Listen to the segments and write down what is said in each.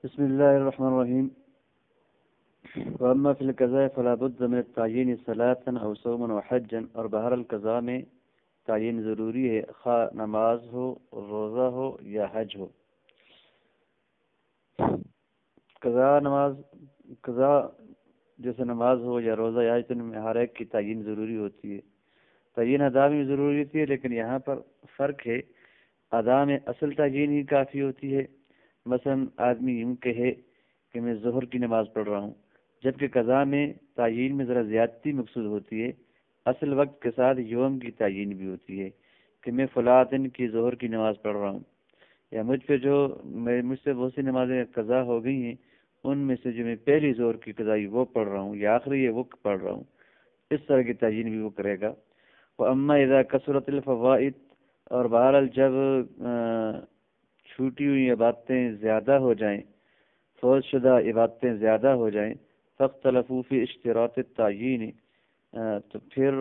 بسم الله الرحمن الرحيم. وأما في القضاء فلا بد من التعيين صلاة أو صوما أو حجا، اور بہر القضاء میں تعین ضروری ہے، خواہ نماز ہو، روزہ ہو یا حج ہو۔ قضاء جیسے نماز ہو یا روزہ یا حج، میں ہر ایک کی تعین ضروری ہوتی ہے۔ تعین ادا میں ضروری ہوتی ہے، لیکن یہاں پر فرق ہے، ادا میں اصل تعین ہی کافی ہوتی ہے۔ مثلا آدمی یوں کہے کہ میں ظہر کی نماز پڑھ رہا ہوں، جبکہ قضاء میں تعین میں ذرا زیادتی مقصود ہوتی ہے۔ اصل وقت کے ساتھ یوم کی تعین بھی ہوتی ہے کہ میں فلاں دن کی ظہر کی نماز پڑھ رہا ہوں، یا مجھ سے بہت سی نمازیں قضا ہو گئی ہیں، ان میں سے جو میں پہلی ظہر کی قضائی وہ پڑھ رہا ہوں یا آخری ہے وہ پڑھ رہا ہوں، اس طرح کی تعین بھی وہ کرے گا۔ وَأَمَّا إِذَا كَثُرَتِ الْفَوَائِدُ، اور بہرحال جب چھوٹی ہوئی عبادتیں زیادہ ہو جائیں، فوت شدہ عبادتیں زیادہ ہو جائیں، فاختلفوا فی اشتراط التعیین، تو پھر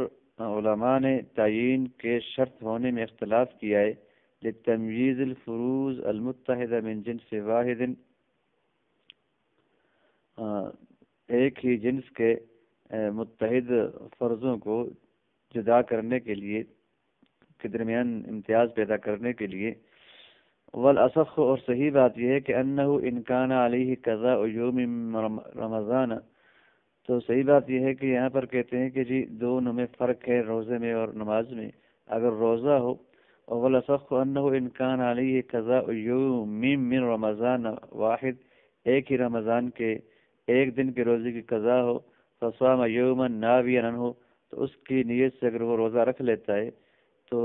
علماء نے تعین کے شرط ہونے میں اختلاف کیا ہے، لتمییز الفروض المتحدہ من جنس واحد، ایک ہی جنس کے متحد فرضوں کو جدا کرنے کے لیے، کے درمیان امتیاز پیدا کرنے کے لیے۔ والاصح، اور صحیح بات یہ ہے کہ انہ ان کان علیہ قضاء یوم رمضان، تو صحیح بات یہ ہے کہ یہاں پر کہتے ہیں کہ جی دونوں میں فرق ہے، روزے میں اور نماز میں۔ اگر روزہ ہو، والاصح انہ ان کان علیہ قضاء یوم من رمضان واحد، ایک ہی رمضان کے ایک دن کے روزے کی قضا ہو، فصام یوما ناویا عنہ، تو اس کی نیت سے اگر وہ روزہ رکھ لیتا ہے تو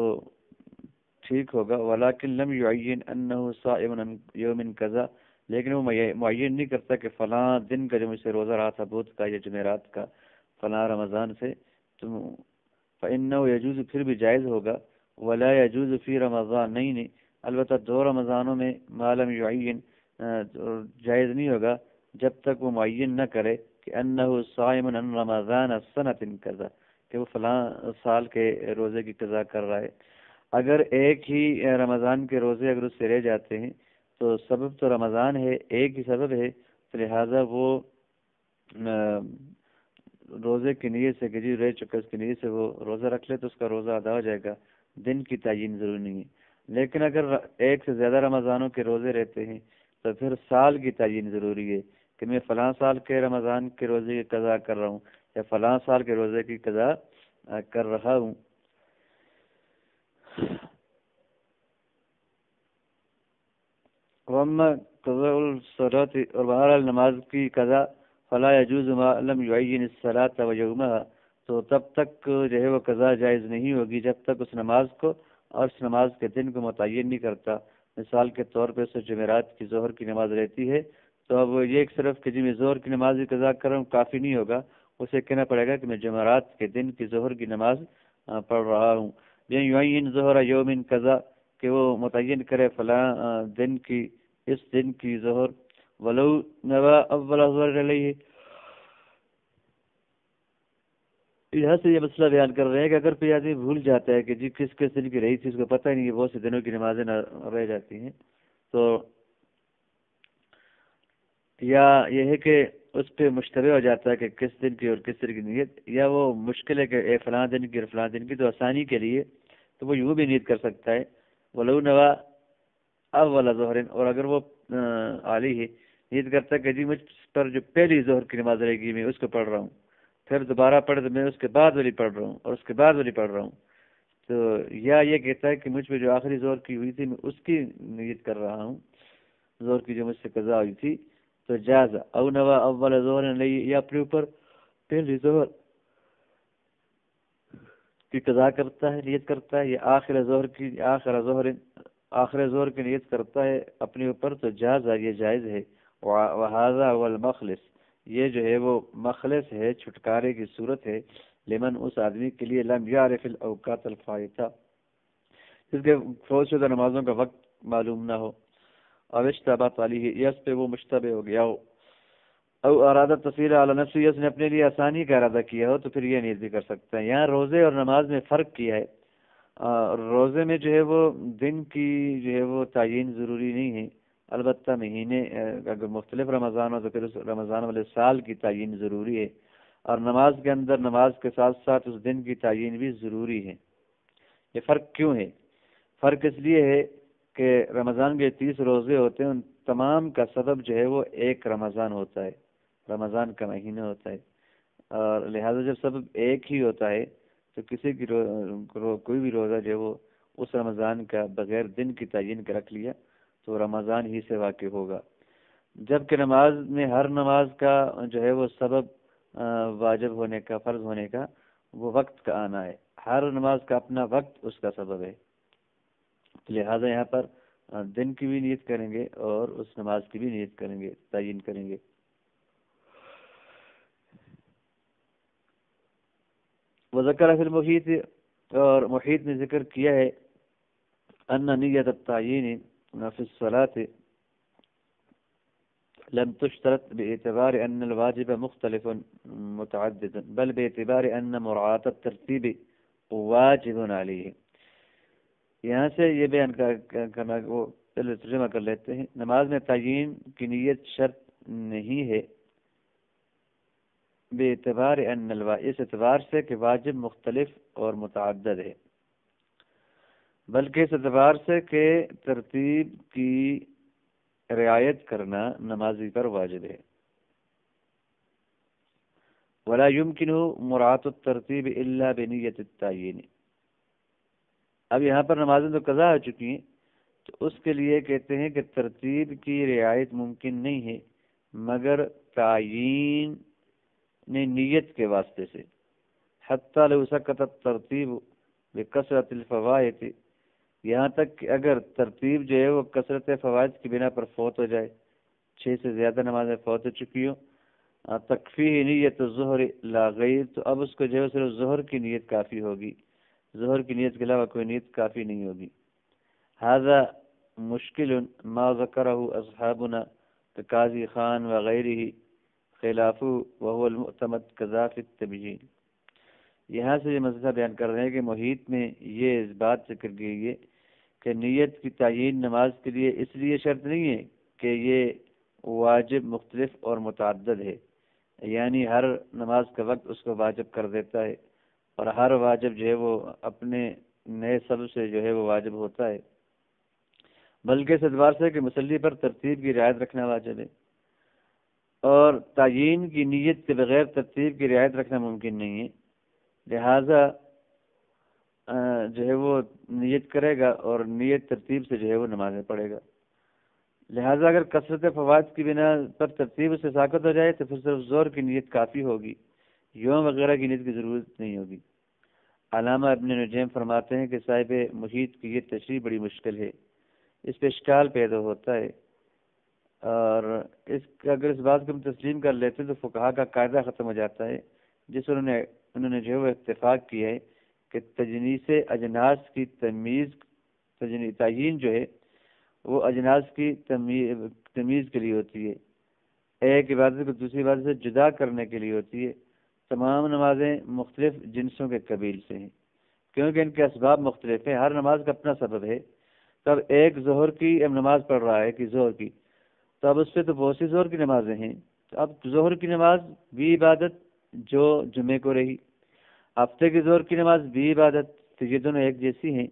ٹھیک ہوگا۔ ولیکن لم یعین انہ صائم یوم کذا، لیکن وہ معین نہیں کرتا کہ فلاں دن کا جو مجھ سے روزہ رہا تھا بدھ کا یا جمعرات کا فلاں رمضان سے، تو فإنہ یجوز، پھر بھی جائز ہوگا۔ ولا یجوز فی رمضان نہیں، البتہ دو رمضانوں میں ما لم یعین، جائز نہیں ہوگا جب تک وہ معین نہ کرے کہ انہ صائم عن رمضان سنۃ کذا، کہ وہ فلاں سال کے روزے کی قضا کر رہا ہے۔ اگر ایک ہی رمضان کے روزے اگر اس سے رہ جاتے ہیں تو سبب تو رمضان ہے، ایک ہی سبب ہے، لہذا وہ روزے کی نیت سے کہ جی رہ چکا، اس کی نیت سے وہ روزہ رکھ لے تو اس کا روزہ ادا ہو جائے گا، دن کی تعین ضروری نہیں ہے۔ لیکن اگر ایک سے زیادہ رمضانوں کے روزے رہتے ہیں تو پھر سال کی تعین ضروری ہے کہ میں فلاں سال کے رمضان کے روزے کی قضا کر رہا ہوں یا فلاں سال کے روزے کی قضا کر رہا ہوں۔ وَأَمَّا قَضَاءُ الصَّلَاةِ، اور بہرحال نماز کی قضا، فلا يجوز ما لم يعین الصلاة ويومها، تو تب تک جو ہے وہ قضا جائز نہیں ہوگی جب تک اس نماز کو اور اس نماز کے دن کو متعین نہیں کرتا۔ مثال کے طور پہ سے جمعرات کی ظہر کی نماز رہتی ہے تو اب یہ صرف کہ جی میں ظہر کی نماز کی قضا کر رہا ہوں کافی نہیں ہوگا، اسے کہنا پڑے گا کہ میں جمعرات کے دن کی ظہر کی نماز پڑھ رہا ہوں۔ یعین ظہر یوم قضا، کہ وہ متعین کرے فلاں دن کی، اس دن کی ظہر، ولو نوا اول ظہر علیہ، یہاں سے یہ مسئلہ بیان کر رہے ہیں کہ اگر کوئی آدمی بھول جاتا ہے کہ جی کس کس دن کی رہی تھی، اس کو پتہ ہی نہیں کہ بہت سے دنوں کی نمازیں رہ جاتی ہیں، تو یا یہ ہے کہ اس پہ مشتبہ ہو جاتا ہے کہ کس دن کی اور کس دن کی نیت، یا وہ مشکل ہے کہ اے فلاں دن کی اور فلاں دن کی، تو آسانی کے لیے تو وہ یوں بھی نیت کر سکتا ہے، ولو نوا اول ظہر، اور اگر وہ عالی ہے نیت کرتا ہے کہ جی مجھ پر جو پہلی ظہر کی نماز رہے گی میں اس کو پڑھ رہا ہوں، پھر دوبارہ پڑھ تو میں اس کے بعد والی پڑھ رہا ہوں اور اس کے بعد والی پڑھ رہا ہوں، تو یا یہ کہتا ہے کہ مجھ پہ جو آخری ظہر کی ہوئی تھی میں اس کی نیت کر رہا ہوں، ظہر کی جو مجھ سے قضا ہوئی تھی، تو جاز او نوا اول ظہر علیہ، یا اپنے اوپر پہلی ظہر کی قضا کرتا ہے، نیت کرتا ہے، یا آخر ظہر کی نیت کرتا ہے اپنے اوپر، تو جاز، یہ جائز ہے۔ وہذا هو المخلص، یہ جو ہے وہ مخلص ہے، چھٹکارے کی صورت ہے، لمن، اس آدمی کے لیے، لم یعرف الاوقات الفائتہ، جس کے فوت شدہ نمازوں کا وقت معلوم نہ ہو، او اشتبہت علیہ، یا اس پہ وہ مشتبہ ہو گیا ہو، او ارادہ تفصیل علی نفسی، اس نے اپنے لیے آسانی کا ارادہ کیا ہو، تو پھر یہ نیت بھی کر سکتا ہے۔ یہاں روزے اور نماز میں فرق کیا ہے، روزے میں جو ہے وہ دن کی جو ہے وہ تعین ضروری نہیں ہے، البتہ مہینے اگر مختلف رمضان ہو تو پھر اس رمضان والے سال کی تعین ضروری ہے، اور نماز کے اندر نماز کے ساتھ ساتھ اس دن کی تعین بھی ضروری ہے۔ یہ فرق کیوں ہے؟ فرق اس لیے ہے کہ رمضان کے 30 روزے ہوتے ہیں، ان تمام کا سبب جو ہے وہ ایک رمضان ہوتا ہے، رمضان کا مہینہ ہوتا ہے، اور لہذا جب سبب ایک ہی ہوتا ہے تو کسی کی کوئی بھی روزہ جو ہے وہ اس رمضان کا بغیر دن کی تعین کے رکھ لیا تو رمضان ہی سے واقع ہوگا، جبکہ نماز میں ہر نماز کا جو ہے وہ سبب واجب ہونے کا، فرض ہونے کا، وہ وقت کا آنا ہے، ہر نماز کا اپنا وقت اس کا سبب ہے، لہذا یہاں پر دن کی بھی نیت کریں گے اور اس نماز کی بھی نیت کریں گے، تعین کریں گے۔ وذکر فی المحیط، اور محیط نے ذکر کیا ہے، ان نیت التعین فی الصلاة لم تشترط باعتبار ان الواجب مختلف متعدد بل باعتبار ان مراعاة الترتیب واجب علیہ۔ یہاں سے یہ بیان کرنا، وہ پہلے ترجمہ کر لیتے ہیں۔ نماز میں تعین کی نیت شرط نہیں ہے بے اعتبار ان اس اعتبار سے کہ واجب مختلف اور متعدد ہے، بلکہ اس اعتبار سے کہ ترتیب کی رعایت کرنا نمازی پر واجب ہے۔ ولا يمكنه مراعاة الترتیب الا بنیت التعین۔ اب یہاں پر نمازیں تو قضا ہو چکی ہیں، تو اس کے لیے کہتے ہیں کہ ترتیب کی رعایت ممکن نہیں ہے مگر تعین نیت کے واسطے سے۔ حتی لو سقط الترتیب بکثرت الفوائد، یہاں تک کہ اگر ترتیب جو ہے وہ کثرت فوائد کی بنا پر فوت ہو جائے، 6 سے زیادہ نمازیں فوت ہو چکی ہوں، تکفیہ نیت الظہر لا غیر، تو اب اس کو جو ہے صرف ظہر کی نیت کافی ہوگی، ظہر کی نیت کے علاوہ کوئی نیت کافی نہیں ہوگی۔ هذا مشکل ما ذکرہ اصحابنا قاضی خان وغیرہ خلاف وهو المعتمد كذا في التبیین۔ یہاں سے یہ مسئلہ بیان کر رہے ہیں کہ محیط میں یہ اس بات ذکر کی ہے کہ نیت کی تعین نماز کے لیے اس لیے شرط نہیں ہے کہ یہ واجب مختلف اور متعدد ہے، یعنی ہر نماز کا وقت اس کو واجب کر دیتا ہے، اور ہر واجب جو ہے وہ اپنے نئے سبب سے جو ہے وہ واجب ہوتا ہے، بلکہ اس اعتبار سے کہ مصلی پر ترتیب کی رعایت رکھنا واجب ہے، اور تعین کی نیت کے بغیر ترتیب کی رعایت رکھنا ممکن نہیں ہے، لہذا جو ہے وہ نیت کرے گا اور نیت ترتیب سے جو ہے وہ نمازیں پڑھے گا۔ لہذا اگر کثرت فوائد کی بنا پر ترتیب سے ساقط ہو جائے تو پھر صرف زور کی نیت کافی ہوگی، یوم وغیرہ کی نیت کی ضرورت نہیں ہوگی۔ علامہ ابن نجیم فرماتے ہیں کہ صاحب محیط کی یہ تشریح بڑی مشکل ہے، اس پہ اشکال پیدا ہوتا ہے، اور اگر اس بات کو ہم تسلیم کر لیتے تو فقہا کا قاعدہ ختم ہو جاتا ہے جس انہوں نے جو ہے وہ اتفاق کیا ہے کہ تجنیس اجناس کی تعین جو ہے وہ اجناس کی تمیز کے لیے ہوتی ہے، ایک عبادت کو دوسری عبادت سے جدا کرنے کے لیے ہوتی ہے۔ تمام نمازیں مختلف جنسوں کے قبیل سے ہیں کیونکہ ان کے اسباب مختلف ہیں، ہر نماز کا اپنا سبب ہے۔ تب ایک ظہر کی نماز پڑھ رہا ہے کہ ظہر کی، تو اب اس پہ تو بہت سی ظہر کی نمازیں ہیں، تو اب ظہر کی نماز بھی عبادت جو جمعے کو رہی، ہفتے کی ظہر کی نماز بھی عبادت، تو یہ دونوں ایک جیسی ہیں۔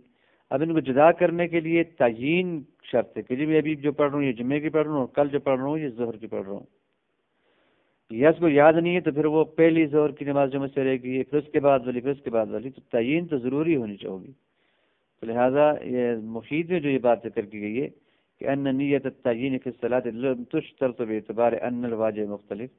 اب ان کو جدا کرنے کے لیے تعیین شرط ہے کہ جی میں ابھی جو پڑھ رہا ہوں یہ جمعے کی پڑھ رہا ہوں، اور کل جو پڑھ رہا ہوں یہ ظہر کی پڑھ رہا ہوں، یا اس کو یاد نہیں ہے تو پھر وہ پہلی ظہر کی نماز جو سے رہے گی، پھر اس کے بعد والی، پھر اس کے بعد والی، تو تعیین تو ضروری ہونی چاہیے۔ تو لہٰذا یہ مفید میں جو یہ بات ذکر کی گئی ہے کہ ان نیت التعیین فی الصلاۃ لم تشترط باعتبار ان الواجب مختلف،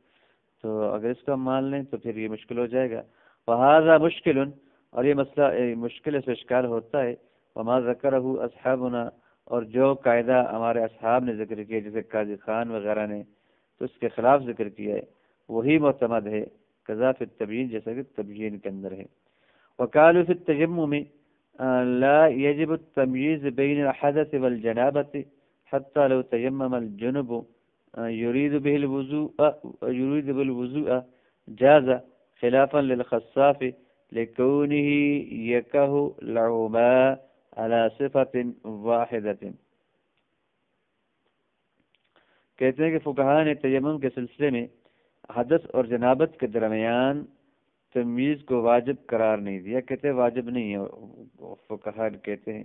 تو اگر اس کو ہم مان لیں تو پھر یہ مشکل ہو جائے گا۔ وہذا مشکل، اور یہ مسئلہ مشکل سے اشکال ہوتا ہے۔ وما ذکرہ اصحابنا، اور جو قاعدہ ہمارے اصحاب نے ذکر کیا جیسے قاضی خان وغیرہ نے، تو اس کے خلاف ذکر کیا ہے، وہی معتمد ہے، قضا فی التبیین، جیسا کہ تبیین کے اندر ہے۔ وقالوا فی التیمم لا يجب التمییز بین الحدث والجنابۃ حتى لو تیمم الجنب يريد بالوضوء جاز خلافا للخصاف لكونه يكره العماء على صفة واحدة۔ کہتے ہیں کہ فقہاء نے تیمم کے سلسلے میں حدث اور جنابت کے درمیان تمیز کو واجب قرار نہیں دیا، کہتے ہیں واجب نہیں ہے، فقہاء کہتے ہیں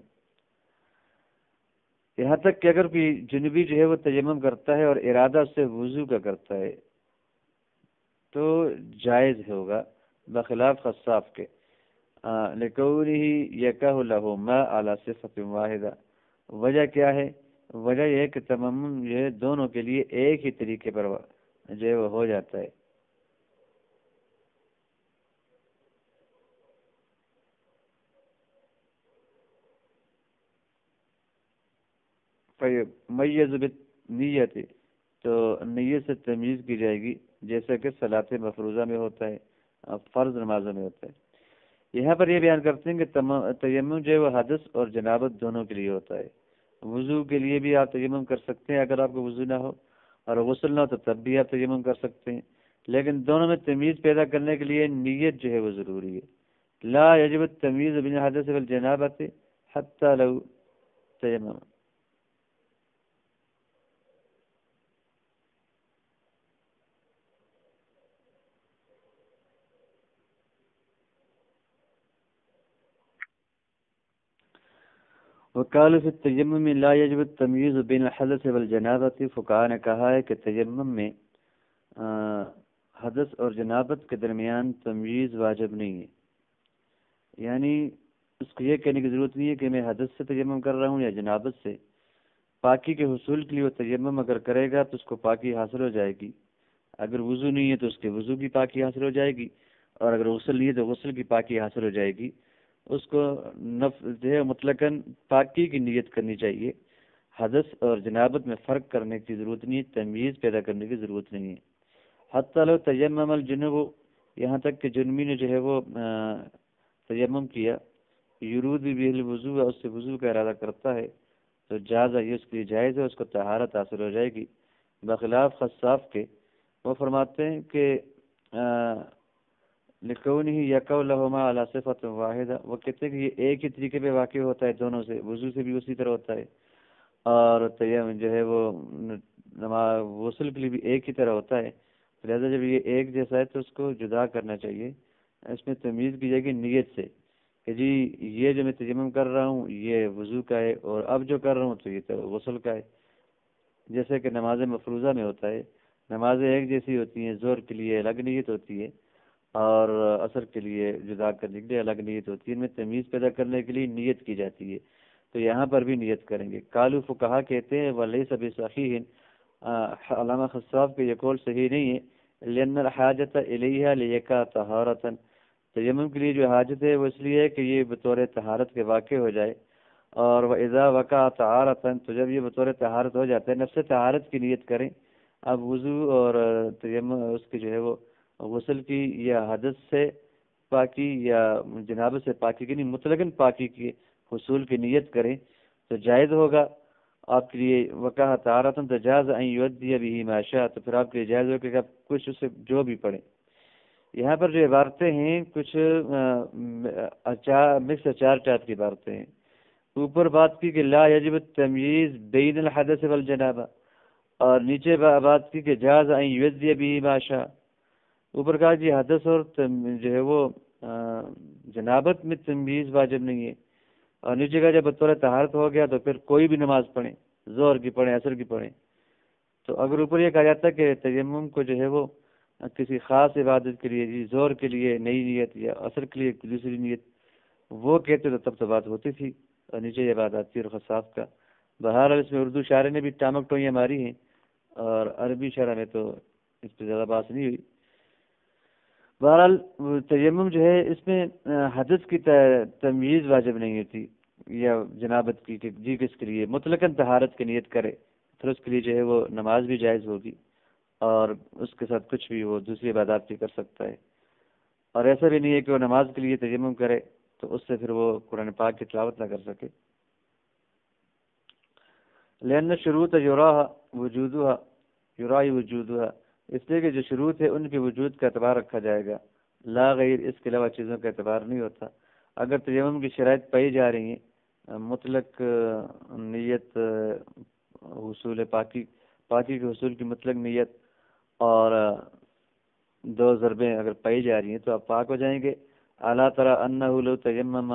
یہاں تک کہ اگر کوئی جنوبی جو ہے وہ تیمم کرتا ہے اور ارادہ اس سے وضو کا کرتا ہے تو جائز ہوگا بخلاف خصاف کے، لکونہ یکہ لہ ما علی صفۃ واحدہ۔ وجہ کیا ہے؟ وجہ یہ ہے کہ تیمم جو ہے دونوں کے لیے ایک ہی طریقے پر جو ہے وہ ہو جاتا ہے۔ میز بالنیت، تو نیت سے تمیز کی جائے گی جیسا کہ صلاۃ مفروضہ میں ہوتا ہے، فرض نمازوں میں ہوتا ہے۔ یہاں پر یہ بیان کرتے ہیں کہ تیمم جو ہے وہ حدث اور جنابت دونوں کے لیے ہوتا ہے۔ وضو کے لیے بھی آپ تیمم کر سکتے ہیں اگر آپ کو وضو نہ ہو، اور غسل نہ ہو تو تب بھی آپ تیمم کر سکتے ہیں، لیکن دونوں میں تمیز پیدا کرنے کے لیے نیت جو ہے وہ ضروری ہے۔ لا یجب التمیز بین الحدث والجنابۃ حتی لو تیمم۔ وقال فی التیمم لا یجب التمیز بین الحدث والجنابۃ، فقہاء نے کہا ہے کہ تیمم میں حدث اور جنابت کے درمیان تمیز واجب نہیں ہے، یعنی اس کو یہ کہنے کی ضرورت نہیں ہے کہ میں حدث سے تیمم کر رہا ہوں یا جنابت سے۔ پاکی کے حصول کے لیے وہ تیمم اگر کرے گا تو اس کو پاکی حاصل ہو جائے گی، اگر وضو نہیں ہے تو اس کے وضو کی پاکی حاصل ہو جائے گی، اور اگر غسل نہیں ہے تو غسل کی پاکی حاصل ہو جائے گی۔ اس کو جو ہے مطلقاً پاکی کی نیت کرنی چاہیے، حدث اور جنابت میں فرق کرنے کی ضرورت نہیں ہے، تمیز پیدا کرنے کی ضرورت نہیں ہے۔ حتی لو تیمم الجنوب، یہاں تک کہ جنمی نے جو ہے وہ تیمم کیا، یرود بھی الوضو، اس سے وضو کا ارادہ کرتا ہے تو جائز ہے، یہ اس کے لیے جائز ہے، اس کو طہارت حاصل ہو جائے گی بخلاف خصاف کے۔ وہ فرماتے ہیں کہ لکونہ یکہ لہما علی صفۃ واحدہ، وہ کہتے ہیں کہ یہ ایک ہی طریقے پہ واقع ہوتا ہے دونوں سے، وضو سے بھی اسی طرح ہوتا ہے، اور تیمم جو ہے وہ غسل کے لیے بھی ایک ہی طرح ہوتا ہے، لہٰذا جب یہ ایک جیسا ہے تو اس کو جدا کرنا چاہیے۔ اس میں تمیز کی جائے گی نیت سے کہ جی یہ جو میں تیمم کر رہا ہوں یہ وضو کا ہے، اور اب جو کر رہا ہوں تو یہ تو غسل کا ہے، جیسے کہ نماز مفروضہ میں ہوتا ہے، نمازیں ایک جیسی ہوتی ہیں، ظہر کے لیے الگ نیت ہوتی ہے اور عصر کے لیے جدا کرنے کے لیے الگ نیت ہوتی ہے، ان میں تمیز پیدا کرنے کے لیے نیت کی جاتی ہے، تو یہاں پر بھی نیت کریں گے۔ قالوا فقہا کہتے ہیں ولیس بصحیح، علامہ خصاف کے یہ قول صحیح نہیں ہے، لأن الحاجۃ الیہا لیکا طہارۃ، تیمم کے لیے جو حاجت ہے وہ اس لیے ہے کہ یہ بطور طہارت کے واقع ہو جائے، اور وَإِذَا وَقَعَ طَهَارَةً، تو جب یہ بطور طہارت ہو جاتا ہے، نفس طہارت کی نیت کریں۔ اب وضو اور تیمم اس کی جو ہے وہ غسل کی یا حدث سے پاکی یا جنابت سے پاکی کی نہیں، مطلقاً پاکی کی حصول کی نیت کریں تو جائز ہوگا آپ کے لیے۔ وقع طہارۃ تجاز ان یؤدی بہ ما شاء، تو پھر آپ کے لیے جائز ہوگا کہ آپ کچھ اس سے جو بھی پڑھیں۔ یہاں پر جو عبارتیں ہیں کچھ مکس چار ٹائپ کی عبارتیں ہیں۔ اوپر بات کی کہ لا یجب التمییز بین الحدث والجنابہ، اور نیچے بات کی کہ جاز ان یؤدی بہ ما شاء۔ اوپر کہا کہ حدث اور جو ہے وہ جنابت میں تمییز واجب نہیں ہے، اور نیچے کہا جب بطور طہارت ہو گیا تو پھر کوئی بھی نماز پڑھیں، ظہر کی پڑھیں، عصر کی پڑھیں۔ تو اگر اوپر یہ کہا جاتا ہے کہ تیمم کو جو ہے وہ کسی خاص عبادت کے لیے، جی ظہر کے لیے نئی نیت یا عصر کے لیے دوسری نیت، وہ کہتے تو تب تو بات ہوتی تھی، اور نیچے یہ بات آتی ہے خصاف کا۔ بہرحال اس میں اردو شاعر نے بھی ٹامک ٹوئیاں ماری ہیں، اور عربی شاعر میں تو اس پہ زیادہ بات نہیں ہوئی۔ بہرحال تیمم جو ہے اس میں حدث کی تمییز واجب نہیں ہوتی، یا جنابت کی کہ جی کس کے لیے مطلقاً طہارت کی نیت کرے پھر اس کے لیے جو ہے وہ نماز بھی جائز ہوگی، اور اس کے ساتھ کچھ بھی وہ دوسری عبادات بھی کر سکتا ہے، اور ایسا بھی نہیں ہے کہ وہ نماز کے لیے تیمم کرے تو اس سے پھر وہ قرآن پاک کی تلاوت نہ کر سکے۔ لأن شروط یرائی وجودها، اس لیے کہ جو شروط ہے ان کے وجود کا اعتبار رکھا جائے گا، لا غیر، اس کے علاوہ چیزوں کا اعتبار نہیں ہوتا۔ اگر تیمم کی شرائط پائی جا رہی ہیں، مطلق نیت، حصول پاکی، پاکی کے حصول کی مطلق نیت اور 2 ضربیں اگر پائی جا رہی ہیں تو آپ پاک ہو جائیں گے. اعلیٰ ترى انہ لو تیمم،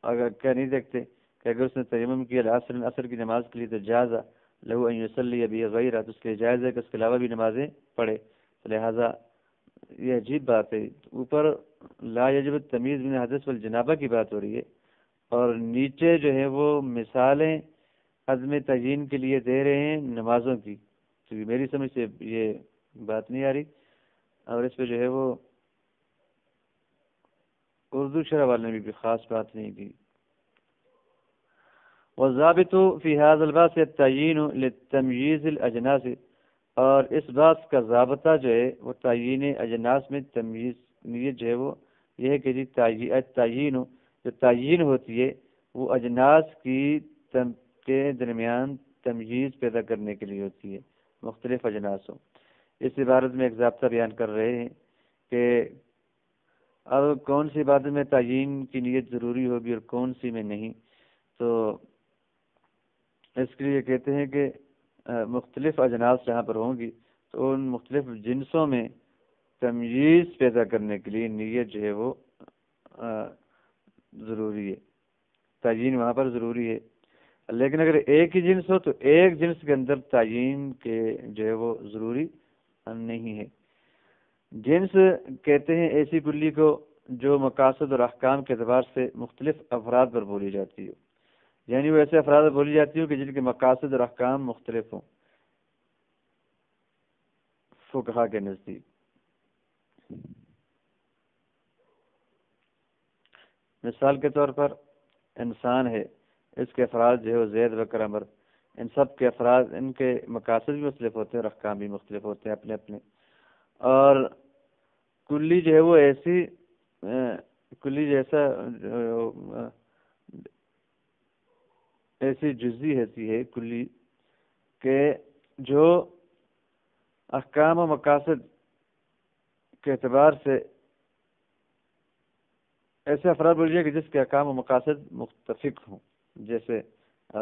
اگر کیا نہیں دیکھتے کہ اگر اس نے تیمم کیا عصر کی نماز کے لیے تو جازہ لہو ان یصلی بغیرہ، تو اس کے لیے جائز ہے کہ اس کے علاوہ بھی نمازیں پڑھے. لہذا یہ عجیب بات ہے، اوپر لا یجب التمییز من الحدث والجنابہ کی بات ہو رہی ہے اور نیچے جو ہے وہ مثالیں عدم تعیین کے لیے دے رہے ہیں نمازوں کی. تو میری سمجھ سے یہ بات نہیں آ رہی، اور اس پہ جو ہے وہ اردو شرح والے نے بھی خاص بات نہیں کی. والضابط فی هذا الباس التعیین للتمییز الاجناس، اور اس بات کا ضابطہ جو ہے وہ تعیین اجناس میں تمییز نیت جو ہے وہ یہ ہے کہ تعیین جو تعیین ہوتی ہے وہ اجناس کے درمیان تمییز پیدا کرنے کے لیے ہوتی ہے، مختلف اجناس ہوں. اس عبارت میں ایک ضابطہ بیان کر رہے ہیں کہ اب کون سی عبادت میں تعیین کی نیت ضروری ہوگی اور کون سی میں نہیں. تو اس کے لیے کہتے ہیں کہ مختلف اجناس جہاں پر ہوں گی تو ان مختلف جنسوں میں تمییز پیدا کرنے کے لیے نیت جو ہے وہ ضروری ہے، تعیین وہاں پر ضروری ہے. لیکن اگر ایک ہی جنس ہو تو ایک جنس کے اندر تعیین کے جو ہے وہ ضروری نہیں ہے. جنس کہتے ہیں ایسی کلی کو جو مقاصد اور احکام کے اعتبار سے مختلف افراد پر بولی جاتی ہے، یعنی وہ ایسے افراد پر بولی جاتی ہوں کہ جن کے مقاصد اور احکام مختلف ہوں فقہا کے نزدیک. مثال کے طور پر انسان ہے، اس کے افراد جو ہے وہ زید بکر عمر، ان سب کے افراد ان کے مقاصد بھی مختلف ہوتے ہیں اور احکام بھی مختلف ہوتے ہیں اپنے اپنے. اور کلی جو ہے وہ ایسی کلی جیسا ایسی جزی ہوتی ہے کلی کہ جو احکام و مقاصد کے اعتبار سے ایسے افراد بولیے کہ جس کے احکام و مقاصد متفق ہوں، جیسے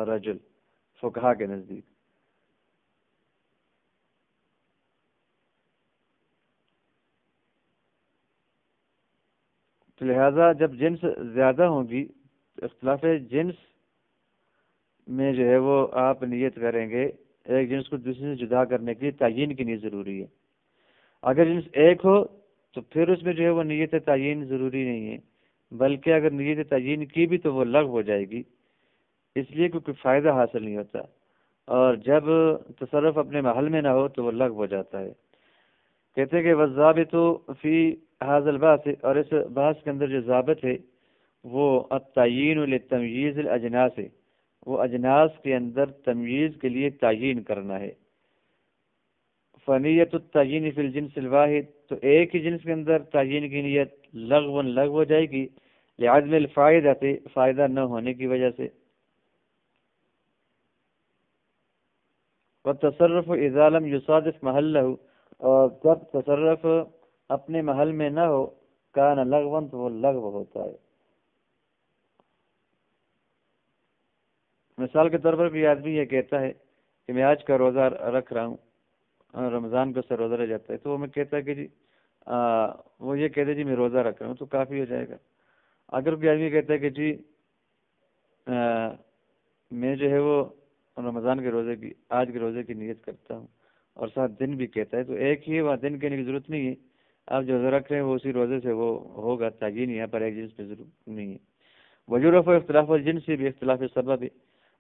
رجل فقہا کے نزدیک. تو لہذا جب جنس زیادہ ہوں گی تو اختلاف جنس میں جو ہے وہ آپ نیت کریں گے، ایک جنس کو دوسرے سے جدا کرنے کے لیے تعیین کی نیت ضروری ہے. اگر جنس ایک ہو تو پھر اس میں جو ہے وہ نیت تعیین ضروری نہیں ہے، بلکہ اگر نیت تعیین کی بھی تو وہ لغو ہو جائے گی، اس لیے کوئی فائدہ حاصل نہیں ہوتا. اور جب تصرف اپنے محل میں نہ ہو تو وہ لغو ہو جاتا ہے. کہتے ہیں کہ والضابط فی هذا الباس، اور اس بحث کے اندر جو ضابط ہے وہ التعیین للتمییز الاجناس ہے، وہ اجناس کے اندر تمییز کے لیے تعیین کرنا ہے. فنیت التعیین فی الجنس الواحد، تو ایک ہی جنس کے اندر تعیین کی نیت لغو ہو جائے گی لعدم الفائدہ، فائدہ نہ ہونے کی وجہ سے. والتصرف اذا لم يصادف محلہ، اور جب تصرف اپنے محل میں نہ ہو کان لغوا، تو وہ لغو ہوتا ہے. مثال کے طور پر کوئی آدمی یہ کہتا ہے کہ میں آج کا روزہ رکھ رہا ہوں، رمضان کو سے روزہ رہ جاتا ہے، تو وہ میں کہتا ہے کہ جی وہ یہ کہتے جی میں روزہ رکھ رہا ہوں تو کافی ہو جائے گا. اگر کوئی آدمی کہتا ہے کہ جی میں جو ہے وہ رمضان کے روزے کی آج کے روزے کی نیت کرتا ہوں اور ساتھ دن بھی کہتا ہے، تو ایک ہی وہاں دن کہنے کی ضرورت نہیں ہے. آپ جو روزہ رکھ رہے ہیں وہ اسی روزے سے وہ ہوگا، تعیین یہاں پر ایک جنس پہ ضرورت نہیں ہے. وجورف و اختلاف الجنس بھی اختلاف سبب ہے.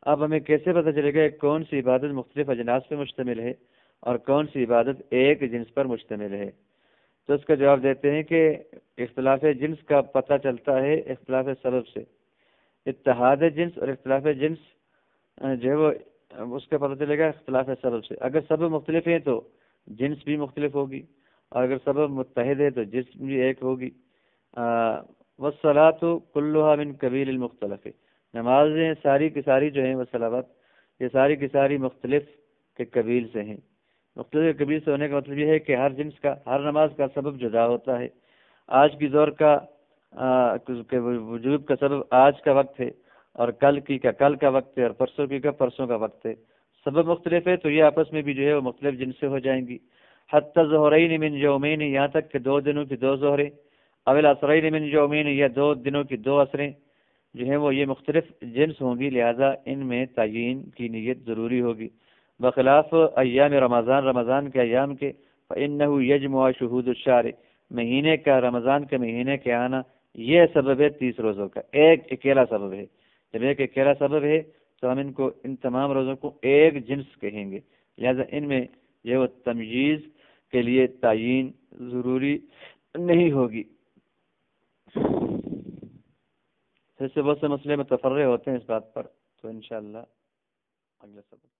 اب ہمیں کیسے پتہ چلے گا کون سی عبادت مختلف اجناس پہ مشتمل ہے اور کون سی عبادت ایک جنس پر مشتمل ہے؟ تو اس کا جواب دیتے ہیں کہ اختلاف جنس کا پتہ چلتا ہے اختلاف سبب سے. اتحاد جنس اور اختلاف جنس جو ہے وہ اس کا پتہ چلے گا اختلاف سبب سے. اگر سبب مختلف ہیں تو جنس بھی مختلف ہوگی، اور اگر سبب متحد ہے تو جنس بھی ایک ہوگی. والصلاۃ کلھا من قبیل المختلف، نمازیں ساری کی ساری جو ہیں وہ صلوات یہ ساری کی ساری مختلف کے قبیل سے ہیں. مختلف قبیل سے ہونے کا مطلب یہ ہے کہ ہر جنس کا ہر نماز کا سبب جدا ہوتا ہے. آج کی دور کا وجوب کا سبب آج کا وقت ہے، اور کل کی کا کل کا وقت ہے، اور پرسوں کی کا پرسوں کا وقت ہے. سبب مختلف ہے تو یہ آپس میں بھی جو ہے وہ مختلف جن سے ہو جائیں گی. حتی ظہرین من یومین، یہاں تک کہ 2 دنوں کی 2 ظہریں، اول عصرین من یومین، یا 2 دنوں کی 2 عصریں جو ہیں وہ یہ مختلف جنس ہوں گی، لہذا ان میں تعیین کی نیت ضروری ہوگی. بخلاف ایام رمضان، رمضان کے ایام کے، فإنه یجمع شہود الشہر، مہینے کا، رمضان کے مہینے کے آنا یہ سبب ہے 30 روزوں کا، ایک اکیلا سبب ہے. جب ایک اکیلا سبب ہے تو ہم ان تمام روزوں کو ایک جنس کہیں گے، لہذا ان میں جو وہ تمییز کے لیے تعیین ضروری نہیں ہوگی. اس سے بہت سے مسئلے متفرع ہوتے ہیں اس بات پر، تو انشاءاللہ اگلے سبق